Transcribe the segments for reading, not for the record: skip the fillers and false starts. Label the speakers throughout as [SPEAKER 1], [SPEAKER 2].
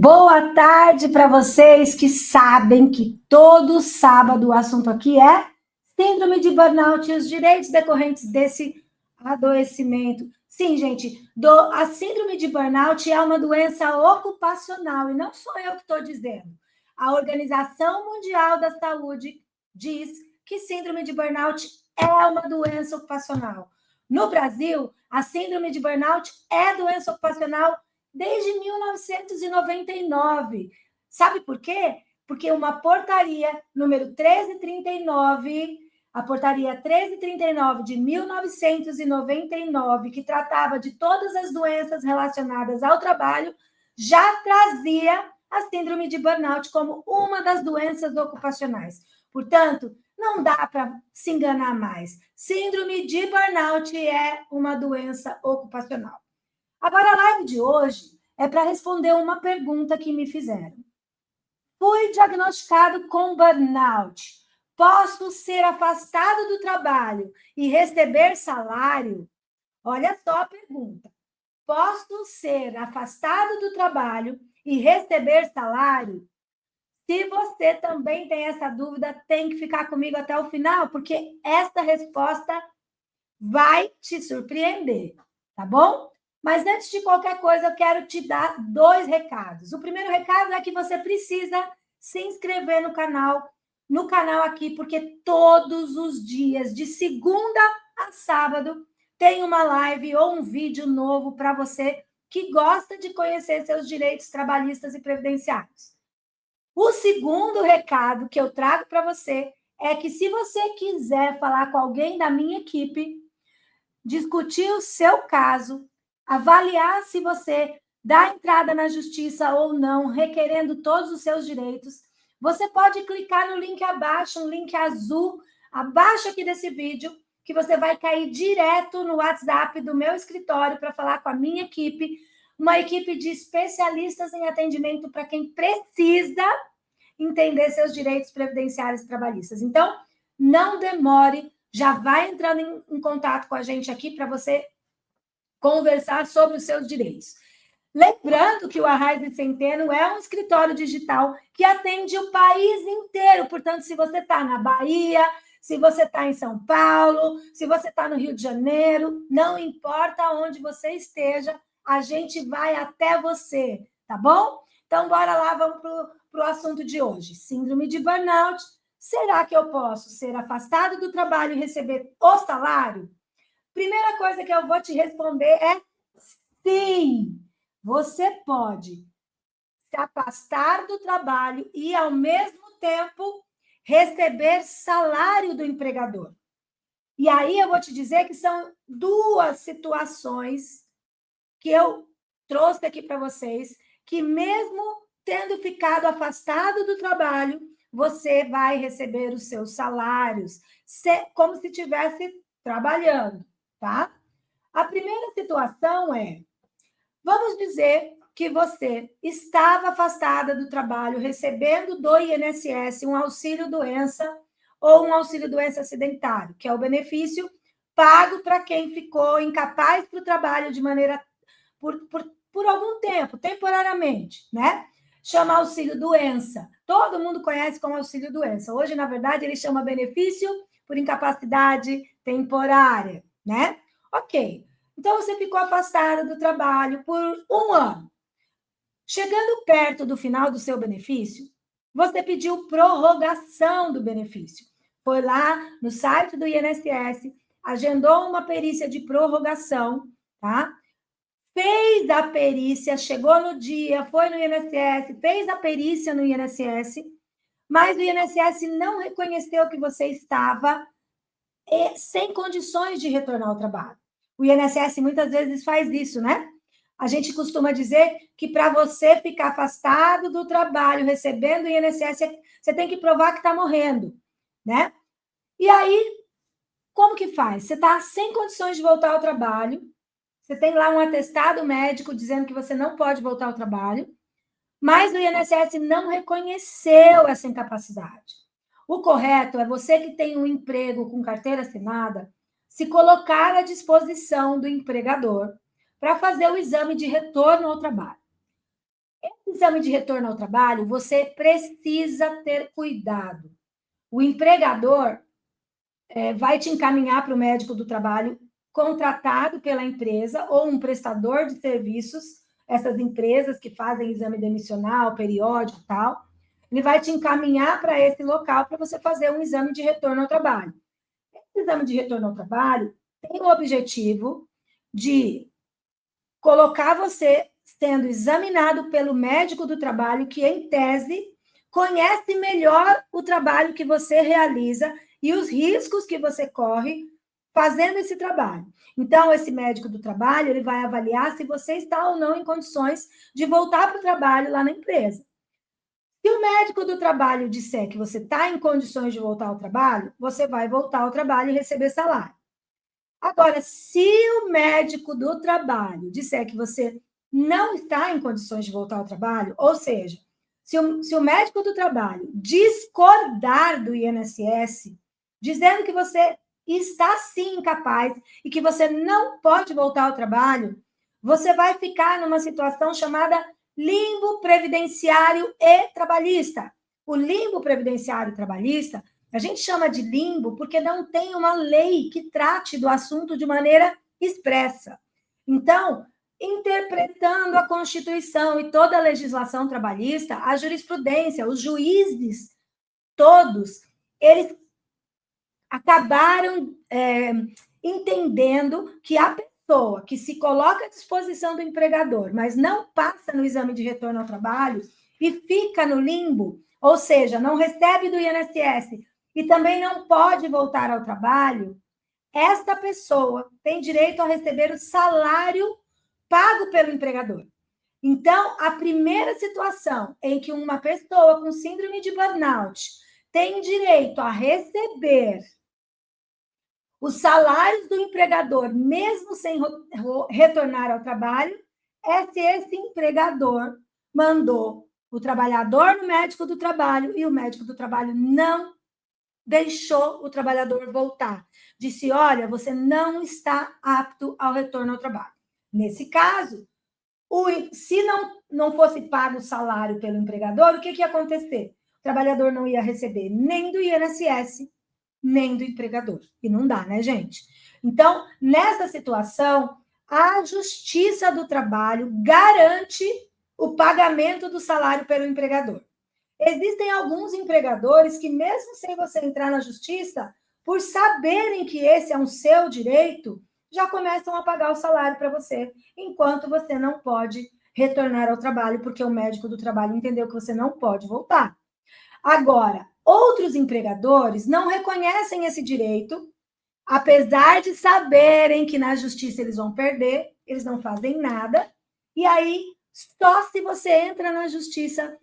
[SPEAKER 1] Boa tarde para vocês que sabem que todo sábado o assunto aqui é síndrome de burnout e os direitos decorrentes desse adoecimento. Sim, gente, a síndrome de burnout é uma doença ocupacional e não sou eu que estou dizendo. A Organização Mundial da Saúde diz que síndrome de burnout é uma doença ocupacional. No Brasil, a síndrome de burnout é doença ocupacional desde 1999. Sabe por quê? Porque uma portaria número 1339, a portaria 1339 de 1999, que tratava de todas as doenças relacionadas ao trabalho, já trazia a síndrome de burnout como uma das doenças ocupacionais. Portanto, não dá para se enganar mais. Síndrome de burnout é uma doença ocupacional. Agora, a live de hoje é para responder uma pergunta que me fizeram. Fui diagnosticado com burnout. Posso ser afastado do trabalho e receber salário? Olha só a pergunta. Posso ser afastado do trabalho e receber salário? Se você também tem essa dúvida, tem que ficar comigo até o final, porque essa resposta vai te surpreender, tá bom? Mas antes de qualquer coisa, eu quero te dar 2 recados. O primeiro recado é que você precisa se inscrever no canal aqui, porque todos os dias, de segunda a sábado, tem uma live ou um vídeo novo para você que gosta de conhecer seus direitos trabalhistas e previdenciários. O segundo recado que eu trago para você é que se você quiser falar com alguém da minha equipe, discutir o seu caso, avaliar se você dá entrada na justiça ou não, requerendo todos os seus direitos, você pode clicar no link abaixo, um link azul, abaixo aqui desse vídeo, que você vai cair direto no WhatsApp do meu escritório para falar com a minha equipe, uma equipe de especialistas em atendimento para quem precisa entender seus direitos previdenciários e trabalhistas. Então, não demore, já vai entrando em contato com a gente aqui para você conversar sobre os seus direitos. Lembrando que o Arraiz Centeno é um escritório digital que atende o país inteiro. Portanto, se você está na Bahia, se você está em São Paulo, se você está no Rio de Janeiro, não importa onde você esteja, a gente vai até você, tá bom? Então, bora lá, vamos para o assunto de hoje. Síndrome de burnout. Será que eu posso ser afastado do trabalho e receber o salário? Primeira coisa que eu vou te responder é sim. Você pode se afastar do trabalho e, ao mesmo tempo, receber salário do empregador. E aí eu vou te dizer que são 2 situações que eu trouxe aqui para vocês, que mesmo tendo ficado afastado do trabalho, você vai receber os seus salários, como se estivesse trabalhando, tá? A primeira situação é, vamos dizer que você estava afastada do trabalho, recebendo do INSS um auxílio-doença ou um auxílio-doença acidentário, que é o benefício pago para quem ficou incapaz para o trabalho de maneira por algum tempo, temporariamente, né? Chama auxílio-doença. Todo mundo conhece como auxílio-doença. Hoje, na verdade, ele chama benefício por incapacidade temporária, né? Ok. Então, você ficou afastada do trabalho por 1 ano. Chegando perto do final do seu benefício, você pediu prorrogação do benefício. Foi lá no site do INSS, agendou uma perícia de prorrogação, tá? Fez a perícia, chegou no dia, foi no INSS, fez a perícia no INSS, mas o INSS não reconheceu que você estava sem condições de retornar ao trabalho. O INSS muitas vezes faz isso, né? A gente costuma dizer que para você ficar afastado do trabalho, recebendo o INSS, você tem que provar que está morrendo, né? E aí, como que faz? Você está sem condições de voltar ao trabalho, você tem lá um atestado médico dizendo que você não pode voltar ao trabalho, mas o INSS não reconheceu essa incapacidade. O correto é você que tem um emprego com carteira assinada, se colocar à disposição do empregador para fazer o exame de retorno ao trabalho. Esse exame de retorno ao trabalho, você precisa ter cuidado. O empregador vai te encaminhar para o médico do trabalho contratado pela empresa ou um prestador de serviços, essas empresas que fazem exame demissional, periódico e tal, ele vai te encaminhar para esse local para você fazer um exame de retorno ao trabalho. Esse exame de retorno ao trabalho tem o objetivo de colocar você sendo examinado pelo médico do trabalho, que, em tese, conhece melhor o trabalho que você realiza e os riscos que você corre fazendo esse trabalho. Então, esse médico do trabalho, ele vai avaliar se você está ou não em condições de voltar para o trabalho lá na empresa. Se o médico do trabalho disser que você está em condições de voltar ao trabalho, você vai voltar ao trabalho e receber salário. Agora, se o médico do trabalho disser que você não está em condições de voltar ao trabalho, ou seja, se o médico do trabalho discordar do INSS, dizendo que você está sim incapaz e que você não pode voltar ao trabalho, você vai ficar numa situação chamada limbo previdenciário e trabalhista. O limbo previdenciário e trabalhista, a gente chama de limbo porque não tem uma lei que trate do assunto de maneira expressa. Então, interpretando a Constituição e toda a legislação trabalhista, a jurisprudência, os juízes todos, eles acabaram entendendo que a pessoa que se coloca à disposição do empregador, mas não passa no exame de retorno ao trabalho e fica no limbo, ou seja, não recebe do INSS e também não pode voltar ao trabalho, esta pessoa tem direito a receber o salário pago pelo empregador. Então, a primeira situação em que uma pessoa com síndrome de burnout tem direito a receber os salários do empregador, mesmo sem retornar ao trabalho, é se esse empregador mandou o trabalhador no médico do trabalho e o médico do trabalho não deixou o trabalhador voltar. Disse, olha, você não está apto ao retorno ao trabalho. Nesse caso, se não fosse pago o salário pelo empregador, o que ia acontecer? O trabalhador não ia receber nem do INSS, nem do empregador. E não dá, né, gente? Então, nessa situação, a Justiça do Trabalho garante o pagamento do salário pelo empregador. Existem alguns empregadores que, mesmo sem você entrar na justiça, por saberem que esse é um seu direito, já começam a pagar o salário para você, enquanto você não pode retornar ao trabalho, porque o médico do trabalho entendeu que você não pode voltar. Agora, outros empregadores não reconhecem esse direito, apesar de saberem que na justiça eles vão perder, eles não fazem nada, e aí, só se você entra na justiça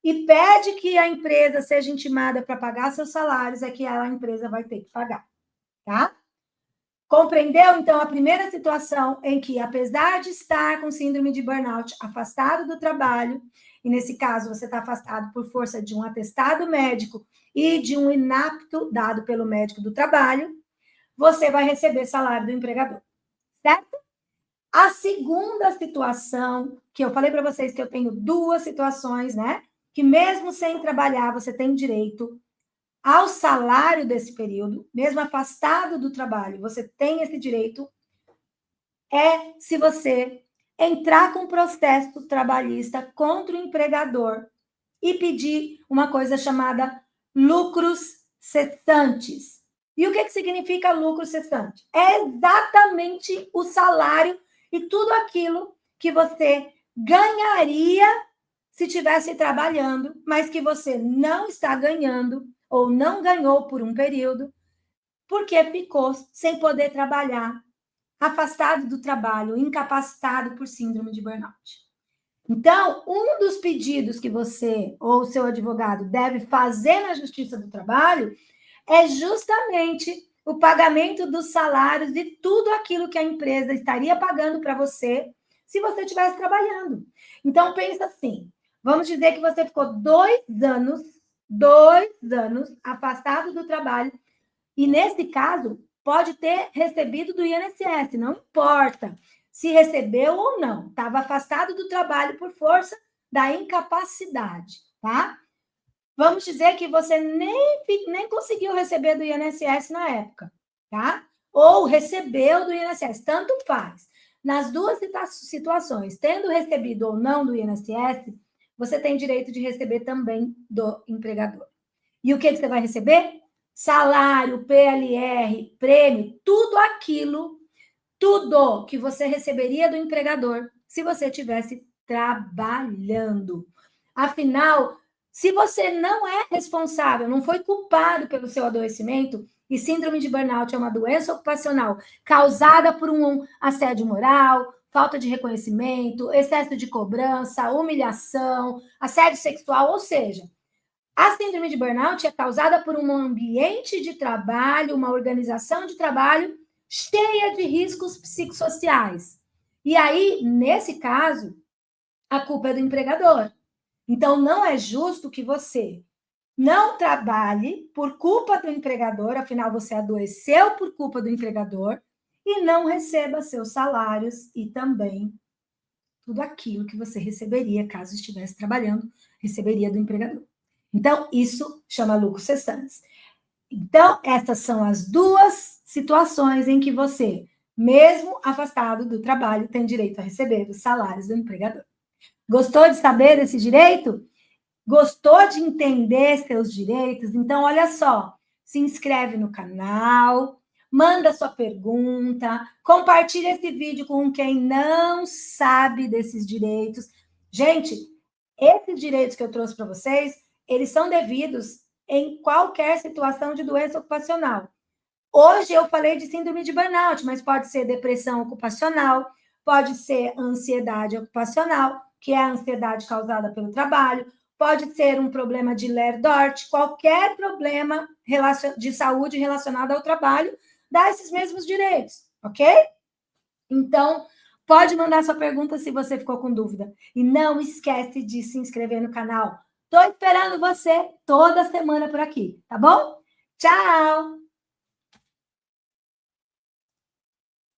[SPEAKER 1] e pede que a empresa seja intimada para pagar seus salários, é que a empresa vai ter que pagar, tá? Compreendeu, então, a primeira situação em que, apesar de estar com síndrome de burnout, afastado do trabalho, e nesse caso você está afastado por força de um atestado médico e de um inapto dado pelo médico do trabalho, você vai receber salário do empregador, certo? A segunda situação, que eu falei para vocês que eu tenho duas situações, né? Que mesmo sem trabalhar, você tem direito ao salário desse período, mesmo afastado do trabalho, você tem esse direito, é se você entrar com processo trabalhista contra o empregador e pedir uma coisa chamada lucros cessantes. E o que significa lucro cessante? É exatamente o salário e tudo aquilo que você ganharia se estivesse trabalhando, mas que você não está ganhando ou não ganhou por um período, porque ficou sem poder trabalhar, afastado do trabalho, incapacitado por síndrome de burnout. Então, um dos pedidos que você ou seu advogado deve fazer na Justiça do Trabalho é justamente o pagamento dos salários de tudo aquilo que a empresa estaria pagando para você se você estivesse trabalhando. Então, pensa assim, vamos dizer que você ficou 2 anos afastado do trabalho, e nesse caso, pode ter recebido do INSS, não importa se recebeu ou não, estava afastado do trabalho por força da incapacidade, tá? Vamos dizer que você nem conseguiu receber do INSS na época, tá? Ou recebeu do INSS, tanto faz. Nas duas situações, tendo recebido ou não do INSS, você tem direito de receber também do empregador. E o que você vai receber? Salário, PLR, prêmio, tudo aquilo, tudo que você receberia do empregador se você estivesse trabalhando. Afinal, se você não é responsável, não foi culpado pelo seu adoecimento, e síndrome de burnout é uma doença ocupacional causada por um assédio moral, falta de reconhecimento, excesso de cobrança, humilhação, assédio sexual, ou seja, a síndrome de burnout é causada por um ambiente de trabalho, uma organização de trabalho cheia de riscos psicossociais. E aí, nesse caso, a culpa é do empregador. Então, não é justo que você não trabalhe por culpa do empregador, afinal, você adoeceu por culpa do empregador, e não receba seus salários e também tudo aquilo que você receberia, caso estivesse trabalhando, receberia do empregador. Então, isso chama lucros cessantes. Então, essas são as duas situações em que você, mesmo afastado do trabalho, tem direito a receber os salários do empregador. Gostou de saber desse direito? Gostou de entender seus direitos? Então, olha só, se inscreve no canal, manda sua pergunta, compartilha esse vídeo com quem não sabe desses direitos. Gente, esses direitos que eu trouxe para vocês, eles são devidos em qualquer situação de doença ocupacional. Hoje eu falei de síndrome de burnout, mas pode ser depressão ocupacional, pode ser ansiedade ocupacional, que é a ansiedade causada pelo trabalho, pode ser um problema de Ler-Dort, qualquer problema de saúde relacionado ao trabalho dá esses mesmos direitos, ok? Então, pode mandar sua pergunta se você ficou com dúvida. E não esquece de se inscrever no canal. Estou esperando você toda semana por aqui, tá bom? Tchau!